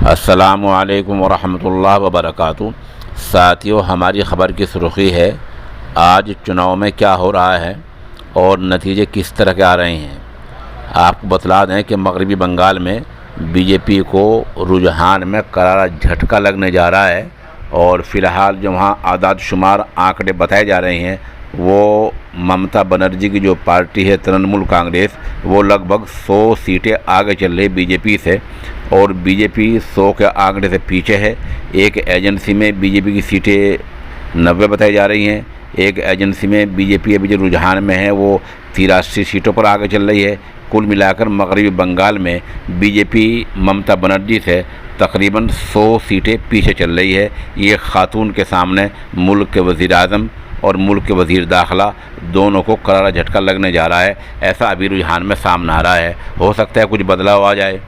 अस्सलामुअलैकुम वरहमतुल्लाहि वबरकातुहू। साथियों, हमारी ख़बर की सुर्ख़ी है आज चुनाव में क्या हो रहा है और नतीजे किस तरह के आ रहे हैं। आपको बतला दें कि मगरबी बंगाल में बीजेपी को रुझान में करारा झटका लगने जा रहा है और फ़िलहाल जो वहाँ आदाद शुमार आंकड़े बताए जा रहे हैं वो ममता बनर्जी की जो पार्टी है तृणमूल कांग्रेस, वो लगभग 100 सीटें आगे चल रही बीजेपी से और बीजेपी 100 के आंकड़े से पीछे है। एक एजेंसी में बीजेपी की सीटें 90 बताई जा रही हैं, एक एजेंसी में बीजेपी अभी जो रुझान में है वो 83 सीटों पर आगे चल रही है। कुल मिलाकर मगरबी बंगाल में बीजेपी ममता बनर्जी से तकरीबन 100 सीटें पीछे चल रही है। ये खातून के सामने मुल्क के वज़ीर-ए-आज़म और मुल्क के वज़ीर दाखिला दोनों को करारा झटका लगने जा रहा है, ऐसा अभी रुझान में सामने आ रहा है। हो सकता है कुछ बदलाव आ जाए।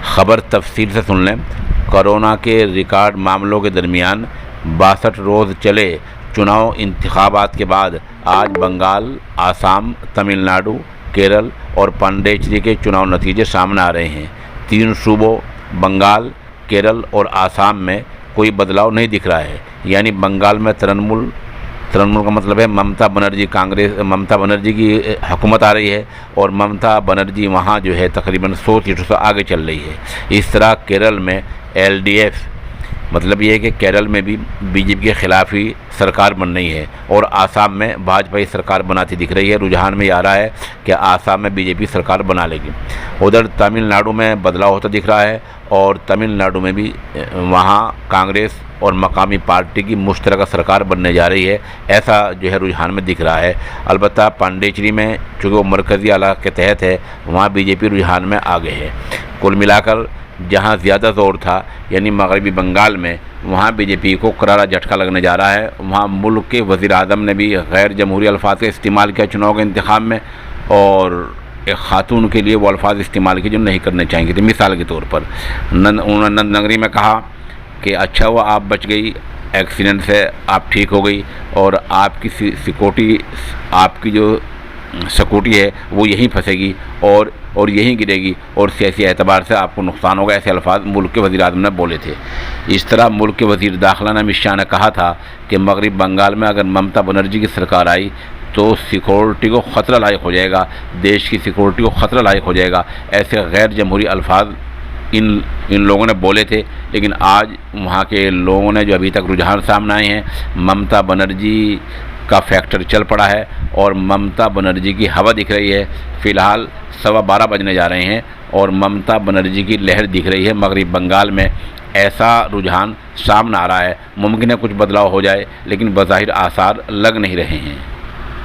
ख़बर तफसील से सुन लें। कोरोना के रिकॉर्ड मामलों के दरमियान 62 रोज़ चले चुनाव इंतखाबात के बाद आज बंगाल, आसाम, तमिलनाडु, केरल और पांडिचेरी के चुनाव नतीजे सामने आ रहे हैं। 3 सूबों बंगाल, केरल और आसाम में कोई बदलाव नहीं दिख रहा है। यानी बंगाल में तृणमूल का मतलब है ममता बनर्जी की हुकूमत आ रही है और ममता बनर्जी वहाँ जो है तकरीबन 100 सीटों से आगे चल रही है। इस तरह केरल में LDF मतलब ये है कि केरल में भी बीजेपी के ख़िलाफ़ ही सरकार बन रही है और आसाम में भाजपा ही सरकार बनाती दिख रही है। रुझान में ये आ रहा है कि आसाम में बीजेपी सरकार बना लेगी। उधर तमिलनाडु में बदलाव होता दिख रहा है और तमिलनाडु में भी वहाँ कांग्रेस और मकामी पार्टी की मुश्तरका सरकार बनने जा रही है, ऐसा जो है रुझान में दिख रहा है। अलबत्ता पांडिचेरी में चूँकि वो मरकज़ी इलाक़े के तहत है, वहाँ बीजेपी रुझान में आगे है। कुल मिलाकर जहाँ ज़्यादा ज़ोर था यानी मगरबी बंगाल में, वहाँ बीजेपी को करारा झटका लगने जा रहा है। वहाँ मुल्क के वज़ीर-ए-आज़म ने भी गैर जमहूरी अल्फाज का इस्तेमाल किया चुनाव के इंतखाब में और एक खातून के लिए वो अल्फाज इस्तेमाल किए जो नहीं करने चाहिए थे। मिसाल के तौर पर उन्होंने नगरी में कहा कि अच्छा हुआ आप बच गई, एक्सीडेंट से आप ठीक हो गई और आपकी सिक्योरिटी, आपकी जो सिक्योरिटी है वो यहीं फंसेगी और यहीं गिरेगी और सियासी एतबार से आपको नुकसान होगा। ऐसे अल्फाज मुल्क के वज़ीर-ए-आज़म ने बोले थे। इस तरह मुल्क के वज़ीर दाखिला अमित शाह ने कहा था कि मगरबी बंगाल में अगर ममता बनर्जी की सरकार आई तो सिक्योरिटी को ख़तरा लायक हो जाएगा, देश की सिक्योरिटी को ख़तरा लायक हो जाएगा। ऐसे गैर जमहूरी अल्फाज इन लोगों ने बोले थे। लेकिन आज वहाँ के लोगों ने जो अभी तक रुझान सामने आए हैं, ममता बनर्जी का फैक्टर चल पड़ा है और ममता बनर्जी की हवा दिख रही है। फ़िलहाल 12:15 बजने जा रहे हैं और ममता बनर्जी की लहर दिख रही है मगरबी बंगाल में। ऐसा रुझान सामने आ रहा है। मुमकिन है कुछ बदलाव हो जाए, लेकिन बज़ाहिर आसार लग नहीं रहे हैं।